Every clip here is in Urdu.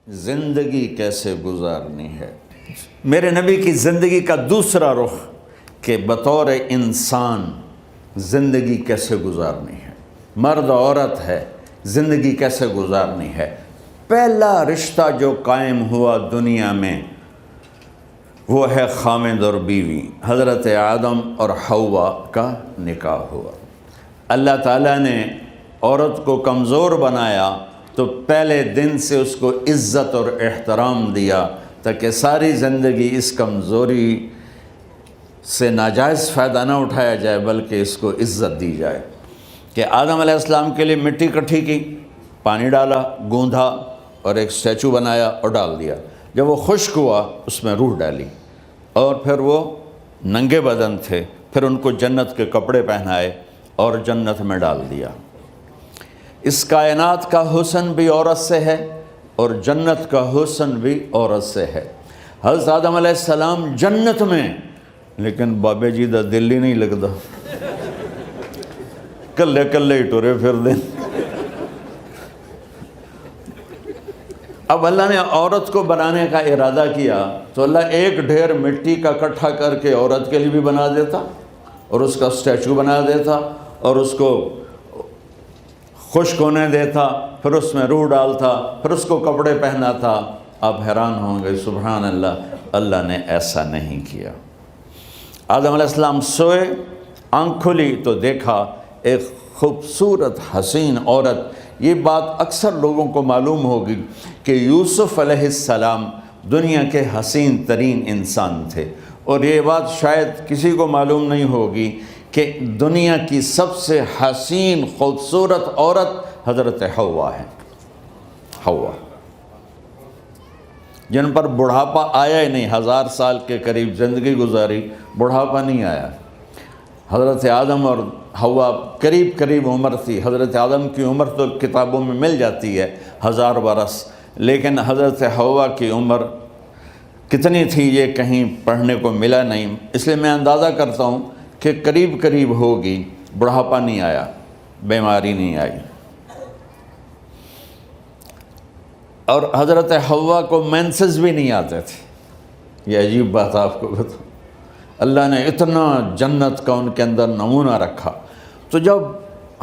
زندگی کیسے گزارنی ہے۔ میرے نبی کی زندگی کا دوسرا رخ کہ بطور انسان زندگی کیسے گزارنی ہے، مرد عورت ہے، زندگی کیسے گزارنی ہے۔ پہلا رشتہ جو قائم ہوا دنیا میں وہ ہے خامد اور بیوی، حضرت آدم اور حوا کا نکاح ہوا۔ اللہ تعالیٰ نے عورت کو کمزور بنایا تو پہلے دن سے اس کو عزت اور احترام دیا تاکہ ساری زندگی اس کمزوری سے ناجائز فائدہ نہ اٹھایا جائے بلکہ اس کو عزت دی جائے۔ کہ آدم علیہ السلام کے لیے مٹی اکٹھی کی، پانی ڈالا، گوندھا اور ایک اسٹیچو بنایا اور ڈال دیا۔ جب وہ خشک ہوا اس میں روح ڈالی اور پھر وہ ننگے بدن تھے، پھر ان کو جنت کے کپڑے پہنائے اور جنت میں ڈال دیا۔ اس کائنات کا حسن بھی عورت سے ہے اور جنت کا حسن بھی عورت سے ہے۔ حضرت آدم علیہ السلام جنت میں، لیکن بابے جی دا دل ہی نہیں لگتا، کلے کلے ہی ٹرے پھر دیں۔ اب اللہ نے عورت کو بنانے کا ارادہ کیا تو اللہ ایک ڈھیر مٹی کا اکٹھا کر کے عورت کے لیے بھی بنا دیتا اور اس کا اسٹیچو بنا دیتا اور اس کو خشک ہونے دیتا، پھر اس میں روح ڈالتا، پھر اس کو کپڑے پہناتا۔ آپ حیران ہوں گے، سبحان اللہ، اللہ نے ایسا نہیں کیا۔ آدم علیہ السلام سوئے، آنکھ کھلی تو دیکھا ایک خوبصورت حسین عورت۔ یہ بات اکثر لوگوں کو معلوم ہوگی کہ یوسف علیہ السلام دنیا کے حسین ترین انسان تھے، اور یہ بات شاید کسی کو معلوم نہیں ہوگی کہ دنیا کی سب سے حسین خوبصورت عورت حضرت حوا ہے۔ حوا جن پر بڑھاپا آیا ہی نہیں، 1000 سال کے قریب زندگی گزاری، بڑھاپا نہیں آیا۔ حضرت آدم اور حوا قریب قریب عمر تھی۔ حضرت آدم کی عمر تو کتابوں میں مل جاتی ہے 1000 برس، لیکن حضرت حوا کی عمر کتنی تھی یہ کہیں پڑھنے کو ملا نہیں، اس لیے میں اندازہ کرتا ہوں کہ قریب قریب ہوگی۔ بڑھاپا نہیں آیا، بیماری نہیں آئی۔ اور حضرت حوا کو مینسز بھی نہیں آتے تھے۔ یہ عجیب بات آپ کو بتاؤں، اللہ نے اتنا جنت کا ان کے اندر نمونہ رکھا۔ تو جب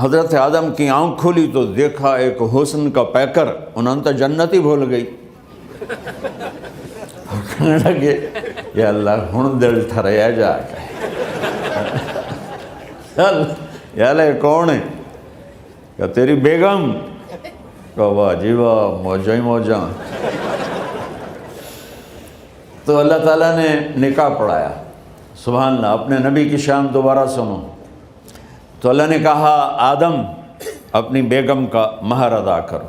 حضرت آدم کی آنکھ کھلی تو دیکھا ایک حسن کا پیکر، انہوں نے تو جنت ہی بھول گئی۔ کہنے لگے یا اللہ ہن دل ٹھریا جا کے، یا اللہ کون ہے؟ کہ تیری بیگم۔ کہ واہ جی واہ، موجاں ہی موجاں۔ تو اللہ تعالیٰ نے نکاح پڑھایا۔ سبحان اللہ، اپنے نبی کی شان دوبارہ سنو۔ تو اللہ نے کہا آدم اپنی بیگم کا مہر ادا کرو۔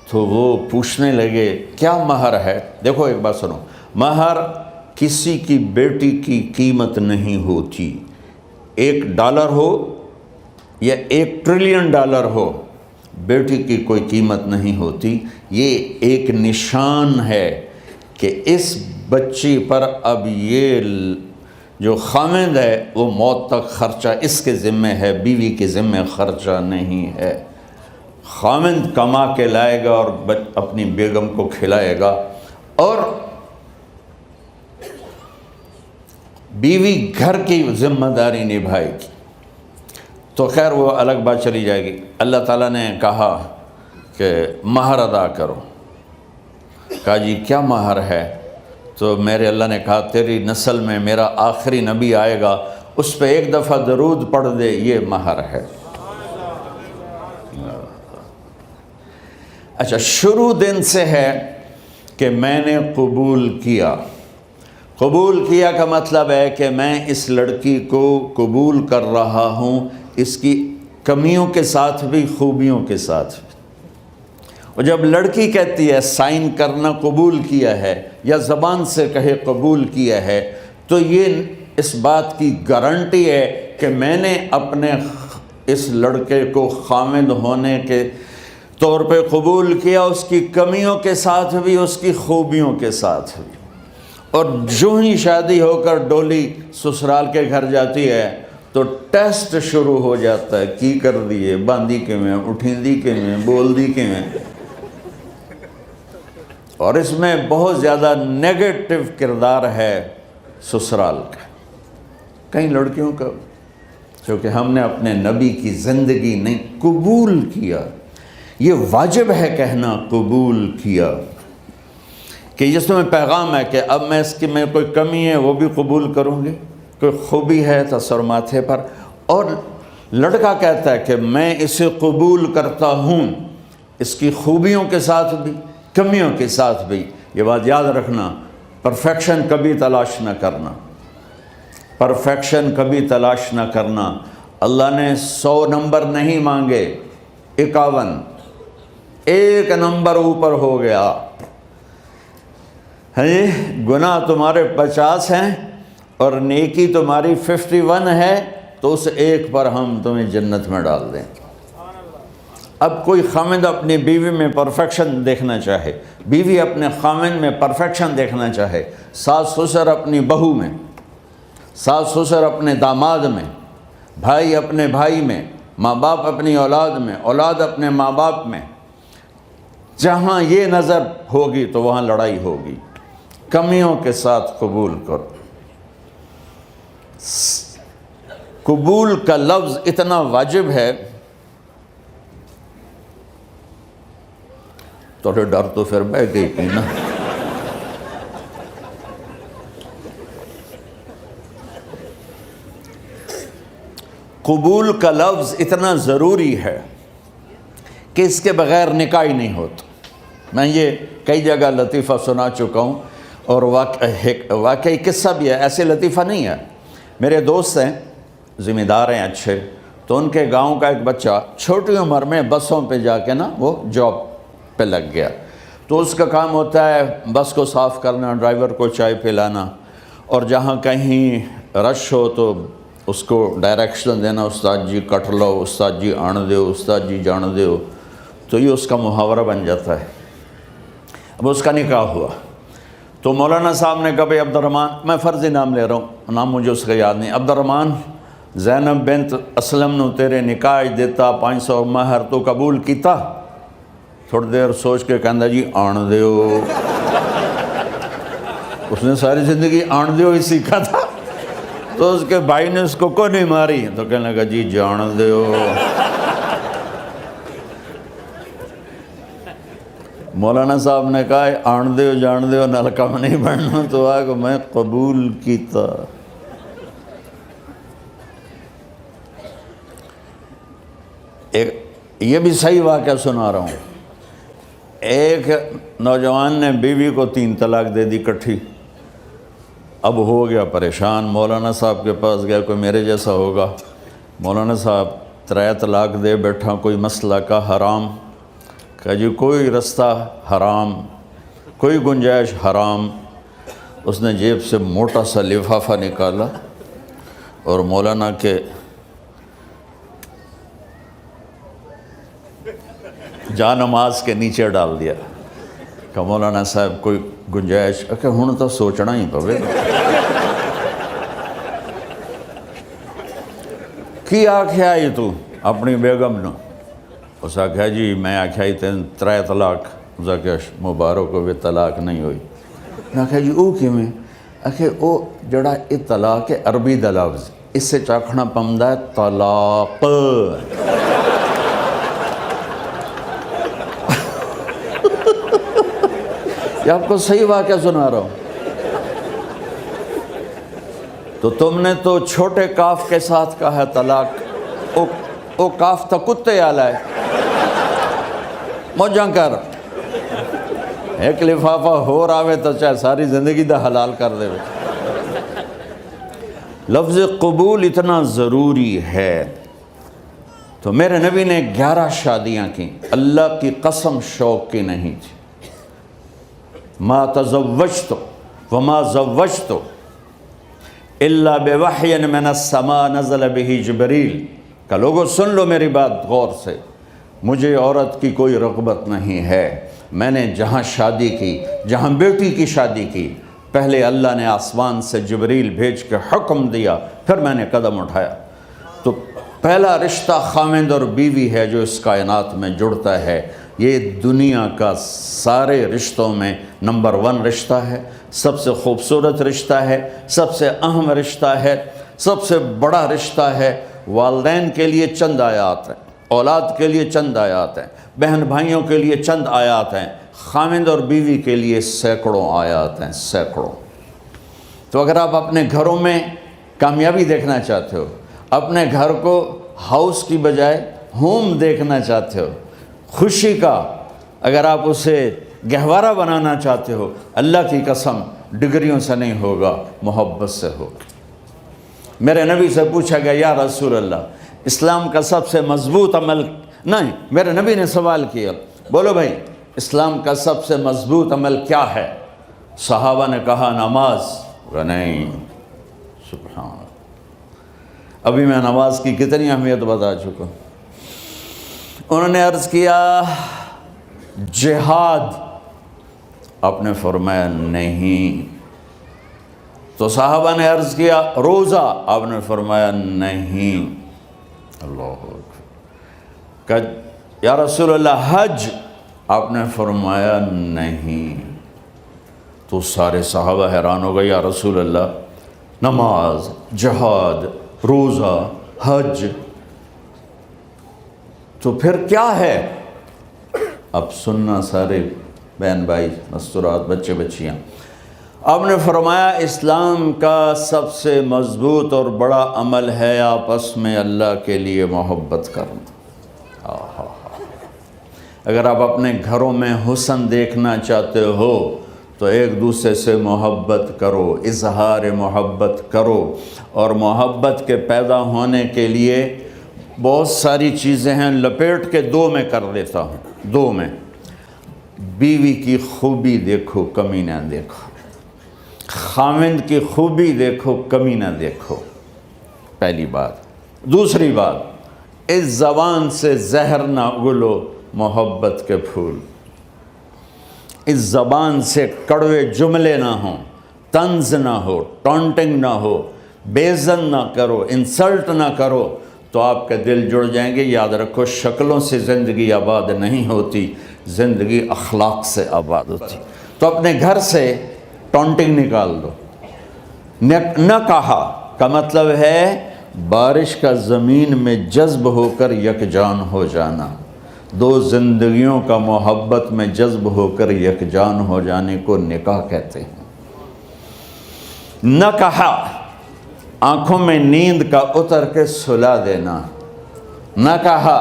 تو وہ پوچھنے لگے کیا مہر ہے؟ دیکھو ایک بات سنو، مہر کسی کی بیٹی کی قیمت نہیں ہوتی۔ $1 ہو یا $1 ٹریلین ہو، بیٹی کی کوئی قیمت نہیں ہوتی۔ یہ ایک نشان ہے کہ اس بچی پر اب یہ جو خامند ہے وہ موت تک خرچہ اس کے ذمہ ہے، بیوی کے ذمہ خرچہ نہیں ہے۔ خامند کما کے لائے گا اور اپنی بیگم کو کھلائے گا، اور بیوی گھر کی ذمہ داری نبھائے گی۔ تو خیر وہ الگ بات چلی جائے گی۔ اللہ تعالیٰ نے کہا کہ مہر ادا کرو۔ کہا جی کیا مہر ہے؟ تو میرے اللہ نے کہا تیری نسل میں میرا آخری نبی آئے گا، اس پہ ایک دفعہ درود پڑھ دے، یہ مہر ہے۔ اچھا، شروع دن سے ہے کہ میں نے قبول کیا۔ قبول کیا کا مطلب ہے کہ میں اس لڑکی کو قبول کر رہا ہوں، اس کی کمیوں کے ساتھ بھی خوبیوں کے ساتھ بھی۔ اور جب لڑکی کہتی ہے سائن کرنا قبول کیا ہے، یا زبان سے کہے قبول کیا ہے، تو یہ اس بات کی گارنٹی ہے کہ میں نے اپنے اس لڑکے کو خامد ہونے کے طور پہ قبول کیا، اس کی کمیوں کے ساتھ بھی، اس کی خوبیوں کے ساتھ بھی۔ اور جو ہی شادی ہو کر ڈولی سسرال کے گھر جاتی ہے تو ٹیسٹ شروع ہو جاتا ہے، کی کر دیے، باندھی کے میں، اٹھیں دی کے میں، بول دی کے میں۔ اور اس میں بہت زیادہ نیگیٹو کردار ہے سسرال کا، کئی لڑکیوں کا، کیونکہ ہم نے اپنے نبی کی زندگی نہیں قبول کیا۔ یہ واجب ہے کہنا قبول کیا، کہ جس میں پیغام ہے کہ اب میں اس کی میں کوئی کمی ہے وہ بھی قبول کروں گی، کوئی خوبی ہے تو سر ماتھے پر، اور لڑکا کہتا ہے کہ میں اسے قبول کرتا ہوں، اس کی خوبیوں کے ساتھ بھی کمیوں کے ساتھ بھی۔ یہ بات یاد رکھنا، پرفیکشن کبھی تلاش نہ کرنا، پرفیکشن کبھی تلاش نہ کرنا۔ اللہ نے 100 نمبر نہیں مانگے، 51، ایک نمبر اوپر ہو گیا۔ گناہ تمہارے 50 ہیں اور نیکی تمہاری 51 ہے، تو اس ایک پر ہم تمہیں جنت میں ڈال دیں۔ اب کوئی خامند اپنی بیوی میں پرفیکشن دیکھنا چاہے، بیوی اپنے خامند میں پرفیکشن دیکھنا چاہے، ساس سسر اپنی بہو میں، ساس سسر اپنے داماد میں، بھائی اپنے بھائی میں، ماں باپ اپنی اولاد میں، اولاد اپنے ماں باپ میں، جہاں یہ نظر ہوگی تو وہاں لڑائی ہوگی۔ کمیوں کے ساتھ قبول کرو۔ قبول کا لفظ اتنا واجب ہے، تو ڈر تو پھر بہ گئی تھی نا۔ قبول کا لفظ اتنا ضروری ہے کہ اس کے بغیر نکاح ہی نہیں ہوتا۔ میں یہ کئی جگہ لطیفہ سنا چکا ہوں، اور واقعی قصہ بھی ہے، ایسے لطیفہ نہیں ہے۔ میرے دوست ہیں، ذمہ دار ہیں اچھے، تو ان کے گاؤں کا ایک بچہ چھوٹی عمر میں بسوں پہ جا کے نا وہ جاب پہ لگ گیا، تو اس کا کام ہوتا ہے بس کو صاف کرنا، ڈرائیور کو چائے پلانا، اور جہاں کہیں رش ہو تو اس کو ڈائریکشن دینا، استاد جی کٹ لو، استاد جی آن دیو، استاد جی جان دیو، تو یہ اس کا محاورہ بن جاتا ہے۔ اب اس کا نکاح ہوا تو مولانا صاحب نے کہا بھائی عبد الرحمن، میں فرضی نام لے رہا ہوں، نام مجھے اس کا یاد نہیں، عبد الرحمن زینب بنت اسلم نو تیرے نکاح دیتا 500 مہر تو قبول کیتا؟ تھوڑی دیر سوچ کے کہندا جی آن دیو۔ اس نے ساری زندگی آن دیو ہی سیکھا تھا، تو اس کے بھائی نے اس کو کوئی نہیں ماری، تو کہنے لگا جی جان دیو۔ مولانا صاحب نے کہا آن دیو جان دیو نال کم نہیں بننا، تو آگا میں قبول کیتا۔ یہ بھی صحیح واقعہ سنا رہا ہوں۔ ایک نوجوان نے بیوی کو 3 طلاق دے دی کٹھی، اب ہو گیا پریشان، مولانا صاحب کے پاس گیا، کوئی میرے جیسا ہوگا، مولانا صاحب 3 طلاق دے بیٹھا، کوئی مسئلہ کا حرام؟ کہا جی کوئی رستہ حرام، کوئی گنجائش حرام۔ اس نے جیب سے موٹا سا لفافہ نکالا اور مولانا کے جا نماز کے نیچے ڈال دیا، کہ مولانا صاحب کوئی گنجائش؟ کہ ہن تو سوچنا ہی پوے کی آکھیا ہی تو اپنی بیگم نو؟ اس آکھیا جی میں آکھیا ہی 3 طلاق، اس آکھیا مبارک ہوئے طلاق نہیں ہوئی۔ میں آکھیا جی او کیویں؟ آکھے او جڑا یہ طلاق ہے عربی دا لفظ، اس سے چاکھنا پمدا ہے طلاق۔ یہ آپ کو صحیح واقعہ سنا رہا ہوں۔ تو تم نے تو چھوٹے کاف کے ساتھ کہا ہے طلاق، او کاف تا کتے آلا ہے، موجاں کر، ایک لفافہ ہو راوے تو چاہے ساری زندگی دا حلال کر دے۔ لفظ قبول اتنا ضروری ہے۔ تو میرے نبی نے 11 شادیاں کی، اللہ کی قسم شوق کی نہیں تھی۔ ما تزوجت وما زوجت الا بوحی من السماء نزل به جبریل، کہ لوگوں سن لو میری بات غور سے، مجھے عورت کی کوئی رغبت نہیں ہے، میں نے جہاں شادی کی، جہاں بیٹی کی شادی کی، پہلے اللہ نے آسمان سے جبریل بھیج کے حکم دیا، پھر میں نے قدم اٹھایا۔ تو پہلا رشتہ خامند اور بیوی ہے جو اس کائنات میں جڑتا ہے، یہ دنیا کا سارے رشتوں میں نمبر 1 رشتہ ہے، سب سے خوبصورت رشتہ ہے، سب سے اہم رشتہ ہے، سب سے بڑا رشتہ ہے۔ والدین کے لیے چند آیات ہیں، اولاد کے لیے چند آیات ہیں، بہن بھائیوں کے لیے چند آیات ہیں، خاوند اور بیوی کے لیے سینکڑوں آیات ہیں، سینکڑوں۔ تو اگر آپ اپنے گھروں میں کامیابی دیکھنا چاہتے ہو، اپنے گھر کو ہاؤس کی بجائے ہوم دیکھنا چاہتے ہو، خوشی کا اگر آپ اسے گہوارہ بنانا چاہتے ہو، اللہ کی قسم ڈگریوں سے نہیں ہوگا، محبت سے ہوگا۔ میرے نبی سے پوچھا گیا یا رسول اللہ اسلام کا سب سے مضبوط عمل، نہیں، میرے نبی نے سوال کیا، بولو بھائی اسلام کا سب سے مضبوط عمل کیا ہے؟ صحابہ نے کہا نماز۔ نہیں، سبحان اللہ، ابھی میں نماز کی کتنی اہمیت بتا چکا۔ انہوں نے عرض کیا جہاد، آپ نے فرمایا نہیں۔ تو صحابہ نے عرض کیا روزہ، آپ نے فرمایا نہیں۔ اللہ اکبر۔ کہ یا رسول اللہ حج، آپ نے فرمایا نہیں۔ تو سارے صحابہ حیران ہو گئے، یا رسول اللہ نماز، جہاد، روزہ، حج، تو پھر کیا ہے؟ اب سننا سارے بہن بھائی، مستورات، بچے بچیاں، آپ نے فرمایا اسلام کا سب سے مضبوط اور بڑا عمل ہے آپس میں اللہ کے لیے محبت کرنا۔ اگر آپ اپنے گھروں میں حسن دیکھنا چاہتے ہو تو ایک دوسرے سے محبت کرو، اظہار محبت کرو، اور محبت کے پیدا ہونے کے لیے بہت ساری چیزیں ہیں، لپیٹ کے 2 میں کر لیتا ہوں، 2 میں۔ بیوی کی خوبی دیکھو، کمی نہ دیکھو، خاوند کی خوبی دیکھو، کمی نہ دیکھو، پہلی بات۔ دوسری بات، اس زبان سے زہر نہ اگلو محبت کے پھول، اس زبان سے کڑوے جملے نہ ہوں، طنز نہ ہو، ٹانٹنگ نہ ہو، بےعزت نہ کرو، انسلٹ نہ کرو، تو آپ کے دل جڑ جائیں گے۔ یاد رکھو شکلوں سے زندگی آباد نہیں ہوتی، زندگی اخلاق سے آباد ہوتی۔ تو اپنے گھر سے ٹانٹنگ نکال دو۔ نہ کہا کا مطلب ہے بارش کا زمین میں جذب ہو کر یکجان ہو جانا، 2 زندگیوں کا محبت میں جذب ہو کر یکجان ہو جانے کو نکاح کہتے ہیں۔ نہ کہا آنکھوں میں نیند کا اتر کے سلا دینا، نہ کہا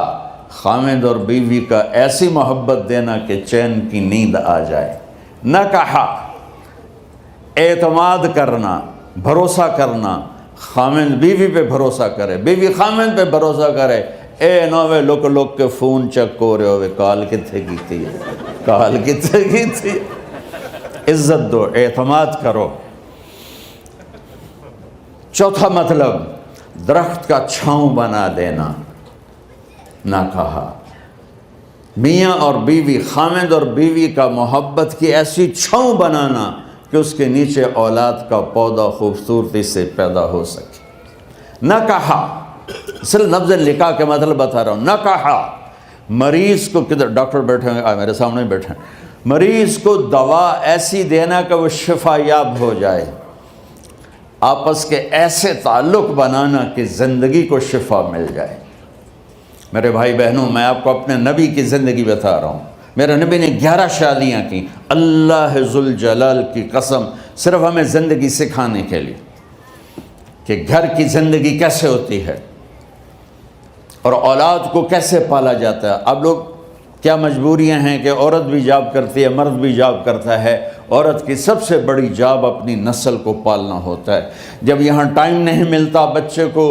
خاوند اور بیوی کا ایسی محبت دینا کہ چین کی نیند آ جائے، نہ کہا اعتماد کرنا، بھروسہ کرنا، خاوند بیوی پہ بھروسہ کرے، بیوی خاوند پہ بھروسہ کرے۔ اے نوے لوک کے فون چیک ہو رہے ہوئے، کال کتنے کی تھی، کال کتنے کی تھی۔ عزت دو، اعتماد کرو۔ چوتھا مطلب درخت کا چھاؤں بنا دینا، نہ کہا میاں اور بیوی، خاوند اور بیوی کا محبت کی ایسی چھاؤں بنانا کہ اس کے نیچے اولاد کا پودا خوبصورتی سے پیدا ہو سکے۔ نہ کہا، صرف لفظ نکاح کے مطلب بتا رہا ہوں، نہ کہا مریض کو، کدھر ڈاکٹر بیٹھے ہیں، میرے سامنے بیٹھے ہیں، مریض کو دوا ایسی دینا کہ وہ شفا یاب ہو جائے، آپس کے ایسے تعلق بنانا کہ زندگی کو شفا مل جائے۔ میرے بھائی بہنوں، میں آپ کو اپنے نبی کی زندگی بتا رہا ہوں۔ میرے نبی نے 11 شادیاں کی، اللہ ذوالجلال کی قسم، صرف ہمیں زندگی سکھانے کے لیے کہ گھر کی زندگی کیسے ہوتی ہے اور اولاد کو کیسے پالا جاتا ہے۔ اب لوگ کیا مجبوریاں ہیں کہ عورت بھی جاب کرتی ہے، مرد بھی جاب کرتا ہے۔ عورت کی سب سے بڑی جاب اپنی نسل کو پالنا ہوتا ہے۔ جب یہاں ٹائم نہیں ملتا بچے کو،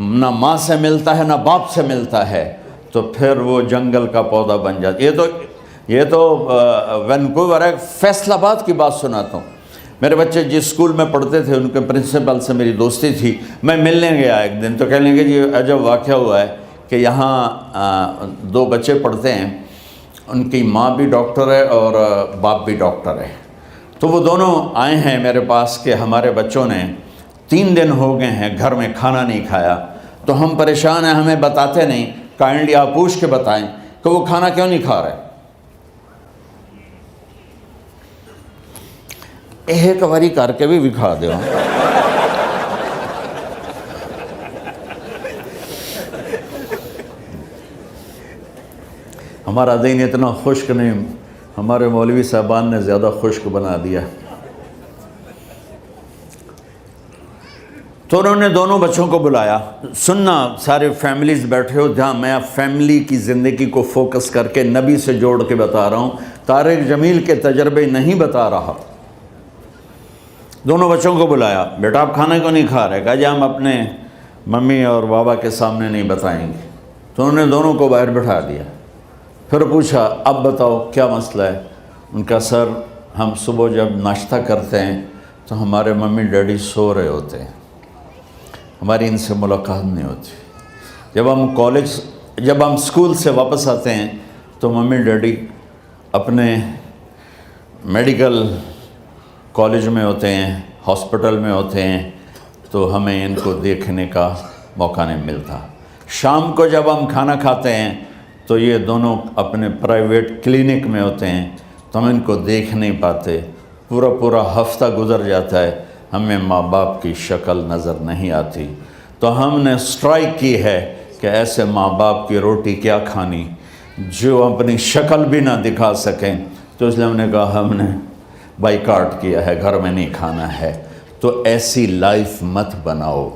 نہ ماں سے ملتا ہے نہ باپ سے ملتا ہے، تو پھر وہ جنگل کا پودا بن جاتا ہے۔ یہ تو وینکوور ہے، فیصل آباد کی بات سناتا ہوں۔ میرے بچے جس اسکول میں پڑھتے تھے ان کے پرنسپل سے میری دوستی تھی، میں ملنے گیا ایک دن، تو کہنے لگے جی عجب واقعہ ہوا ہے کہ یہاں 2 بچے پڑھتے ہیں، ان کی ماں بھی ڈاکٹر ہے اور باپ بھی ڈاکٹر ہے، تو وہ دونوں آئے ہیں میرے پاس کہ ہمارے بچوں نے 3 دن ہو گئے ہیں گھر میں کھانا نہیں کھایا، تو ہم پریشان ہیں، ہمیں بتاتے نہیں، کائنڈلی آپ پوچھ کے بتائیں کہ وہ کھانا کیوں نہیں کھا رہے۔ ایک باری کر کے بھی دکھا دو. ہمارا دین اتنا خشک نہیں، ہمارے مولوی صاحبان نے زیادہ خشک بنا دیا. تو انہوں نے دونوں بچوں کو بلایا. سننا، سارے فیملیز بیٹھے ہو جہاں میں فیملی کی زندگی کو فوکس کر کے نبی سے جوڑ کے بتا رہا ہوں، طارق جمیل کے تجربے نہیں بتا رہا. دونوں بچوں کو بلایا. بیٹا آپ کھانے کو نہیں کھا رہے؟ کہا جی ہم اپنے ممی اور بابا کے سامنے نہیں بتائیں گے. تو انہوں نے دونوں کو باہر بٹھا دیا. پھر پوچھا اب بتاؤ کیا مسئلہ ہے؟ ان کا سر ہم صبح جب ناشتہ کرتے ہیں تو ہمارے ممی ڈیڈی سو رہے ہوتے ہیں، ہماری ان سے ملاقات نہیں ہوتی. جب ہم اسکول سے واپس آتے ہیں تو ممی ڈیڈی اپنے میڈیکل کالج میں ہوتے ہیں، ہاسپٹل میں ہوتے ہیں، تو ہمیں ان کو دیکھنے کا موقع نہیں ملتا. شام کو جب ہم کھانا کھاتے ہیں تو یہ دونوں اپنے پرائیویٹ کلینک میں ہوتے ہیں، تو ہم ان کو دیکھ نہیں پاتے. پورا ہفتہ گزر جاتا ہے، ہمیں ماں باپ کی شکل نظر نہیں آتی. تو ہم نے سٹرائک کی ہے کہ ایسے ماں باپ کی روٹی کیا کھانی جو اپنی شکل بھی نہ دکھا سکیں. تو اس لیے ہم نے کہا ہم نے بائیکاٹ کیا ہے، گھر میں نہیں کھانا ہے. تو ایسی لائف مت بناؤ.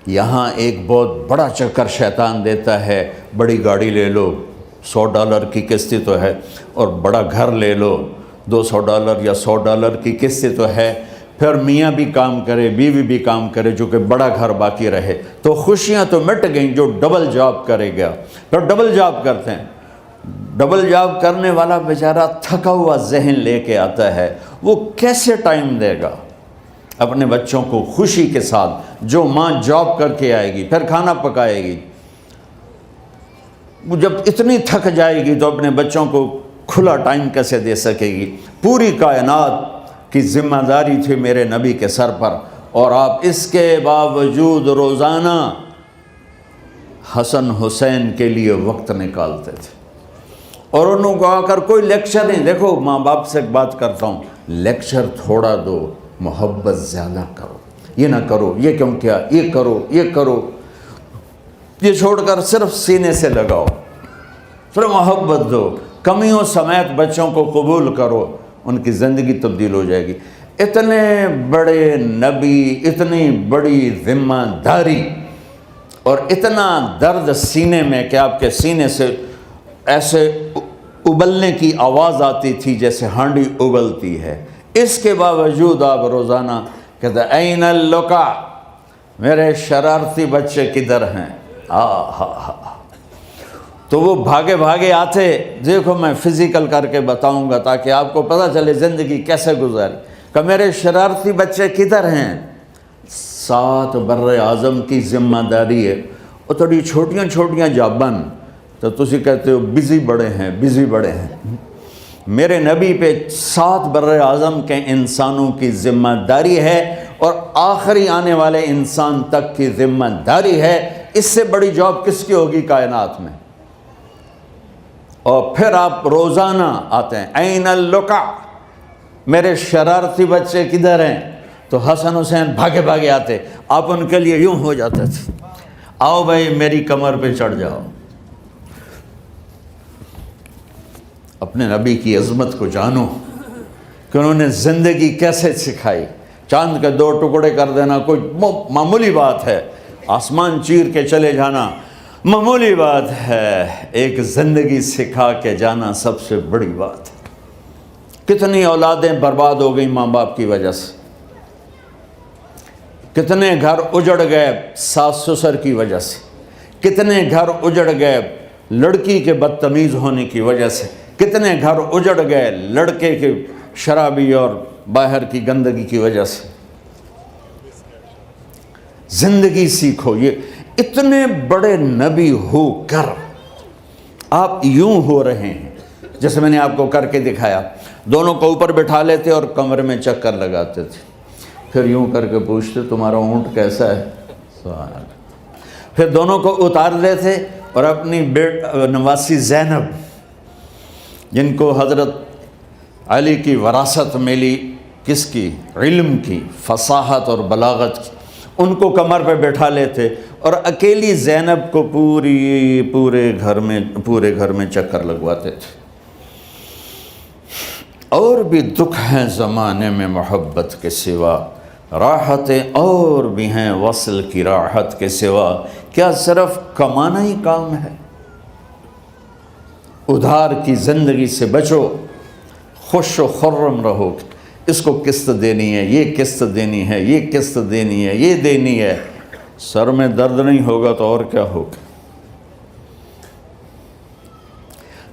یہاں ایک بہت بڑا چکر شیطان دیتا ہے، بڑی گاڑی لے لو، $100 کی قسط تو ہے، اور بڑا گھر لے لو، $200 یا $100 کی قسط تو ہے. پھر میاں بھی کام کرے، بیوی بھی کام کرے، جو کہ بڑا گھر باقی رہے، تو خوشیاں تو مٹ گئیں. جو ڈبل جاب کرے گا، پھر ڈبل جاب کرتے ہیں. ڈبل جاب کرنے والا بیچارہ تھکا ہوا ذہن لے کے آتا ہے، وہ کیسے ٹائم دے گا اپنے بچوں کو خوشی کے ساتھ؟ جو ماں جاب کر کے آئے گی پھر کھانا پکائے گی، وہ جب اتنی تھک جائے گی تو اپنے بچوں کو کھلا ٹائم کیسے دے سکے گی؟ پوری کائنات کی ذمہ داری تھی میرے نبی کے سر پر، اور آپ اس کے باوجود روزانہ حسن حسین کے لیے وقت نکالتے تھے. اور انہوں کو آ کر کوئی لیکچر نہیں. دیکھو ماں باپ سے ایک بات کرتا ہوں، لیکچر تھوڑا دو، محبت زیادہ کرو. یہ نہ کرو، یہ کیوں کیا، یہ کرو، یہ کرو، یہ چھوڑ کر صرف سینے سے لگاؤ، صرف محبت دو. کمیوں سمیت بچوں کو قبول کرو، ان کی زندگی تبدیل ہو جائے گی. اتنے بڑے نبی، اتنی بڑی ذمہ داری، اور اتنا درد سینے میں کہ آپ کے سینے سے ایسے ابلنے کی آواز آتی تھی جیسے ہانڈی ابلتی ہے. اس کے باوجود آپ روزانہ کہتے این اللقا، میرے شرارتی بچے کدھر ہیں؟ تو وہ بھاگے بھاگے آتے. دیکھو میں فزیکل کر کے بتاؤں گا تاکہ آپ کو پتہ چلے زندگی کیسے گزاری. کہ میرے شرارتی بچے کدھر ہیں؟ 7 بر اعظم کی ذمہ داری ہے. اور تھوڑی چھوٹیاں جابن تو تسی کہتے ہو بزی بڑے ہیں، بزی بڑے ہیں. میرے نبی پہ 7 بر اعظم کے انسانوں کی ذمہ داری ہے، اور آخری آنے والے انسان تک کی ذمہ داری ہے. اس سے بڑی جاب کس کی ہوگی کائنات میں؟ اور پھر آپ روزانہ آتے ہیں این اللقا، میرے شرارتی بچے کدھر ہیں؟ تو حسن حسین بھاگے بھاگے آتے. آپ ان کے لیے یوں ہو جاتے تھے، آؤ بھائی میری کمر پہ چڑھ جاؤ. اپنے نبی کی عظمت کو جانو کہ انہوں نے زندگی کیسے سکھائی. چاند کے 2 ٹکڑے کر دینا کوئی معمولی بات ہے، آسمان چیر کے چلے جانا معمولی بات ہے، ایک زندگی سکھا کے جانا سب سے بڑی بات ہے. کتنی اولادیں برباد ہو گئیں ماں باپ کی وجہ سے، کتنے گھر اجڑ گئے ساس سسر کی وجہ سے، کتنے گھر اجڑ گئے لڑکی کے بدتمیز ہونے کی وجہ سے، کتنے گھر اجڑ گئے لڑکے کے شرابی اور باہر کی گندگی کی وجہ سے. زندگی سیکھو. یہ اتنے بڑے نبی ہو کر آپ یوں ہو رہے ہیں جیسے میں نے آپ کو کر کے دکھایا. دونوں کو اوپر بٹھا لیتے اور کمرے میں چکر لگاتے تھے، پھر یوں کر کے پوچھتے تمہارا اونٹ کیسا ہے؟ سوال. پھر دونوں کو اتار لیتے اور اپنی نواسی زینب، جن کو حضرت علی کی وراثت ملی کس کی؟ علم کی، فصاحت اور بلاغت کی، ان کو کمر پہ بٹھا لیتے اور اکیلی زینب کو پورے گھر میں چکر لگواتے تھے۔ اور بھی دکھ ہیں زمانے میں محبت کے سوا، راحتیں اور بھی ہیں وصل کی راحت کے سوا، کیا صرف کمانا ہی کام ہے؟ ادھار کی زندگی سے بچو، خوش و خرم رہو، اس کو قسط دینی ہے، یہ قسط دینی ہے، یہ قسط دینی ہے، یہ دینی ہے، سر میں درد نہیں ہوگا تو اور کیا ہوگا؟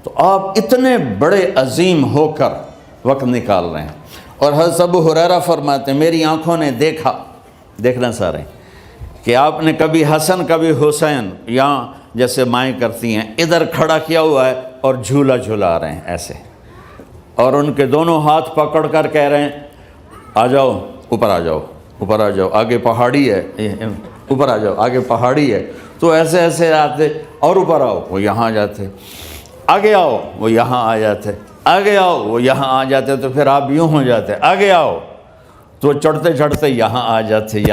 تو آپ اتنے بڑے عظیم ہو کر وقت نکال رہے ہیں، اور حضرت ابو ہریرہ فرماتے ہیں میری آنکھوں نے دیکھنا سارے کہ آپ نے کبھی حسن کبھی حسین یہاں جیسے مائیں کرتی ہیں ادھر کھڑا کیا ہوا ہے اور جھولا جھلا رہے ہیں ایسے، اور ان کے دونوں ہاتھ پکڑ کر کہہ رہے ہیں آ جاؤ اوپر آ جاؤ، اوپر آ جاؤ، آگے پہاڑی ہے، اوپر آ جاؤ، آگے پہاڑی ہے، تو ایسے ایسے آتے، اور اوپر آؤ، وہ یہاں آ جاتے، آگے آؤ، وہ یہاں آ جاتے، آگے آؤ، وہ یہاں آ جاتے، تو پھر آپ یوں ہو جاتے، آگے آؤ، تو چڑھتے چڑھتے یہاں آ جاتے،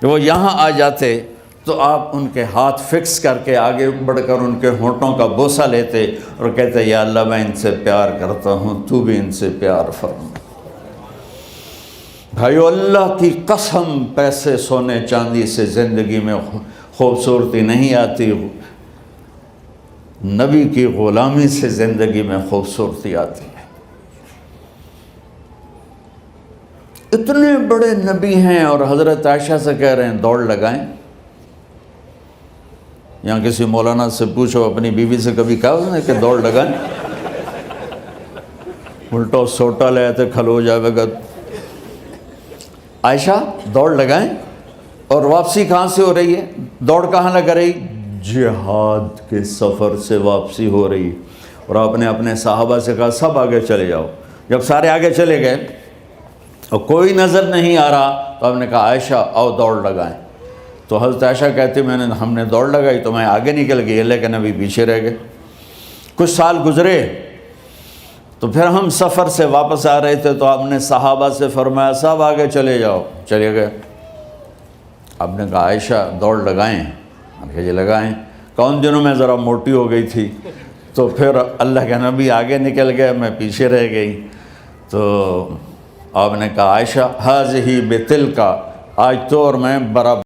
جب وہ یہاں آ جاتے تو آپ ان کے ہاتھ فکس کر کے آگے بڑھ کر ان کے ہونٹوں کا بوسہ لیتے اور کہتے یا اللہ میں ان سے پیار کرتا ہوں، تو بھی ان سے پیار فرما۔ بھائیو اللہ کی قسم، پیسے سونے چاندی سے زندگی میں خوبصورتی نہیں آتی، نبی کی غلامی سے زندگی میں خوبصورتی آتی ہے۔ اتنے بڑے نبی ہیں اور حضرت عائشہ سے کہہ رہے ہیں دوڑ لگائیں۔ یہاں کسی مولانا سے پوچھو اپنی بیوی سے کبھی کہا اس نے کہ دوڑ لگائیں؟ الٹا سوٹا لے آتے کھلو جاوے گا۔ عائشہ دوڑ لگائیں، اور واپسی کہاں سے ہو رہی ہے؟ دوڑ کہاں لگ رہی؟ جہاد کے سفر سے واپسی ہو رہی، اور آپ نے اپنے صحابہ سے کہا سب آگے چلے جاؤ۔ جب سارے آگے چلے گئے اور کوئی نظر نہیں آ رہا تو آپ نے کہا عائشہ آؤ دوڑ لگائیں۔ تو حضرت عائشہ کہتی ہم نے دوڑ لگائی تو میں آگے نکل گئی لیکن ابھی پیچھے رہ گئے۔ کچھ سال گزرے تو پھر ہم سفر سے واپس آ رہے تھے تو آپ نے صحابہ سے فرمایا سب آگے چلے جاؤ، چلے گئے۔ آپ نے کہا عائشہ دوڑ لگائیں؟ کہ جی لگائیں۔ کون دنوں میں ذرا موٹی ہو گئی تھی تو پھر اللہ کے نبی آگے نکل گئے، میں پیچھے رہ گئی۔ تو آپ نے کہا عائشہ ہذہ بتلک، آج تو اور میں برابر